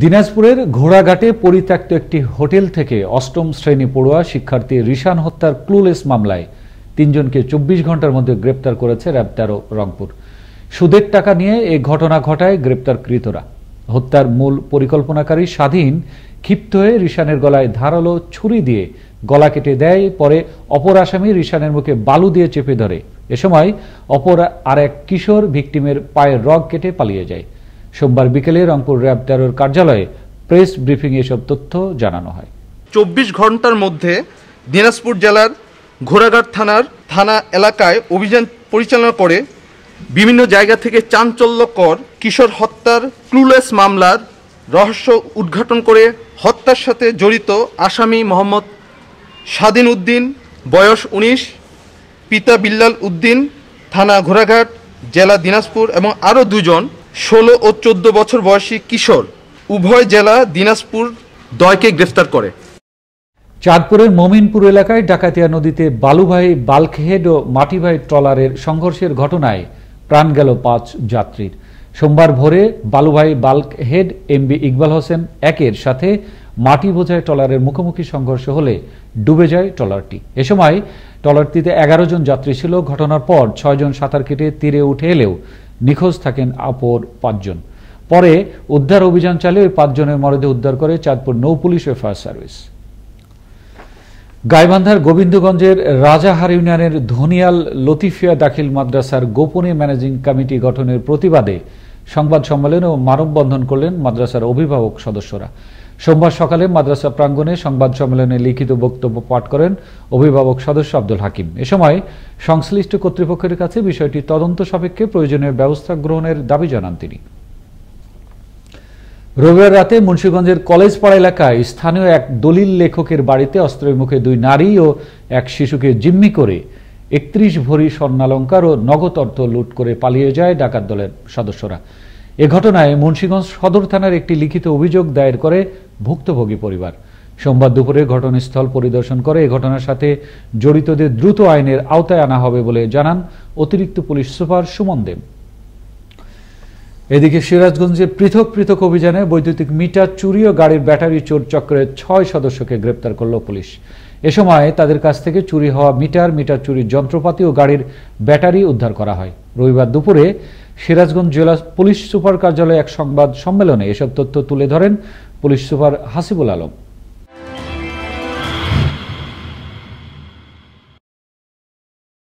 দিনাজপুরের ঘোড়াঘাটে পরিত্যক্ত একটি হোটেল থেকে অষ্টম শ্রেণী পড়ুয়া শিক্ষার্থী রিশান হত্যার ক্লুলেস মামলায় 3 জনকে 24 ঘন্টার মধ্যে গ্রেপ্তার করেছে র্যাব 13 রংপুর। সুদের টাকা নিয়ে এই ঘটনা ঘটায় গ্রেপ্তারকৃতরা। হত্যার মূল পরিকল্পনাকারী স্বাধীন ক্ষিপ্ত হয়ে রিশানের গলায় ধারালো ছুরি দিয়ে গলা কেটে দেয়। পরে অপর আসামি রিশানের মুখে বালু দিয়ে চেপে ধরে। এ সময় অপর আরেক কিশোর ভিকটিমের পায়ের রগ কেটে পালিয়ে যায়। সোমবার বিকেলে রংপুর র্যাব 13 কার্যালয়ে প্রেস ব্রিফিং এসব তথ্য জানানো হয়। 24 ঘন্টার মধ্যে দিনাজপুর জেলার ঘোড়াঘাট থানা এলাকায় অভিযান পরিচালনা করে বিভিন্ন জায়গা থেকে চাঞ্চল্যকর কিশোর হত্যার ক্লুলেস মামলার রহস্য উদ্ঘাটন করে হত্যার সাথে জড়িত আসামি মোহাম্মদ স্বাধীন উদ্দিন, বয়স 19, পিতা বিল্লাল উদ্দিন, থানা ঘোড়াঘাট, জেলা দিনাজপুর এবং আরও 2 জন 16 ও 14 বছর বয়সী কিশোর উভয় জেলা দিনাজপুর দয়কে গ্রেফতার করে। চাঁদপুরের মমিনপুর এলাকায় ডাকাতিয়া নদীতে বালুবাহী বাল্কহেড ও মাটিবাহী ট্রলারের সংঘর্ষের ঘটনায় প্রাণ গেল 5 যাত্রীর। সোমবার ভোরে বালুবাহী বাল্কহেড এমবি ইকবাল হোসেন 1-এর সাথে মাটি বোঝাই ট্রলারের মুখোমুখি সংঘর্ষ হলে ডুবে যায় ট্রলারটি। এ সময় ট্রলারটিতে 11 জন যাত্রী ছিল। ঘটনার পর 6 জন সাঁতার কেটে তীরে উঠে এলেও নিখোঁজ থাকেন অপর 5 জন। পরে উদ্ধার অভিযান চালিয়ে ওই 5 জনের মরদেহ উদ্ধার করে চাঁদপুর নৌ পুলিশ ও ফায়ার সার্ভিস। গাইবান্ধার গোবিন্দগঞ্জের রাজাহার ইউনিয়নের ধনিয়াল লতিফিয়া দাখিল মাদ্রাসার গোপনে ম্যানেজিং কমিটি গঠনের প্রতিবাদে সংবাদ সম্মেলন ও মানববন্ধন করলেন মাদ্রাসার অভিভাবক সদস্যরা। সোমবার সকালে মাদ্রাসা প্রাঙ্গণে সংবাদ সম্মেলনে লিখিত বক্তব্য পাঠ করেন অভিভাবক সদস্য আব্দুল হাকিম। এ সময় সংশ্লিষ্ট কর্তৃপক্ষের কাছে বিষয়টি তদন্ত সাপেক্ষে প্রয়োজনীয় ব্যবস্থা গ্রহণের দাবি জানান তিনি। রবিবার রাতে মুন্সিগঞ্জের কলেজপাড়া এলাকায় স্থানীয় এক দলিল লেখকের বাড়িতে অস্ত্রের মুখে 2 নারী ও এক শিশুকে জিম্মি করে 31 ভরি স্বর্ণালংকার ও নগদ অর্থ লুট করে পালিয়ে যায় ডাকাত দলের সদস্যরা। এ ঘটনায় মুন্সিগঞ্জ সদর থানার একটি লিখিত অভিযোগ দায়ের করে ভুক্তভোগী পরিবার। সোমবার দুপুরে ঘটনাস্থল পরিদর্শন করে এ ঘটনার সাথে জড়িতদের দ্রুত আইনের আওতায় আনা হবে বলে জানান অতিরিক্ত পুলিশ সুপার সুমন দেব। এদিকে সিরাজগঞ্জে পৃথক অভিযানে বৈদ্যুতিক মিটার চুরি ও গাড়ির ব্যাটারি চোর চক্রের 6 সদস্যকে গ্রেপ্তার করল পুলিশ। এ সময় তাদের কাছ থেকে চুরি হওয়া মিটার চুরির যন্ত্রপাতি ও গাড়ির ব্যাটারি উদ্ধার করা হয়। রবিবার দুপুরে সিরাজগঞ্জ জেলা পুলিশ সুপার কার্যালয়ে এক সংবাদ সম্মেলনে এসব তথ্য তুলে ধরেন পুলিশ সুপার হাসিবুল আলম।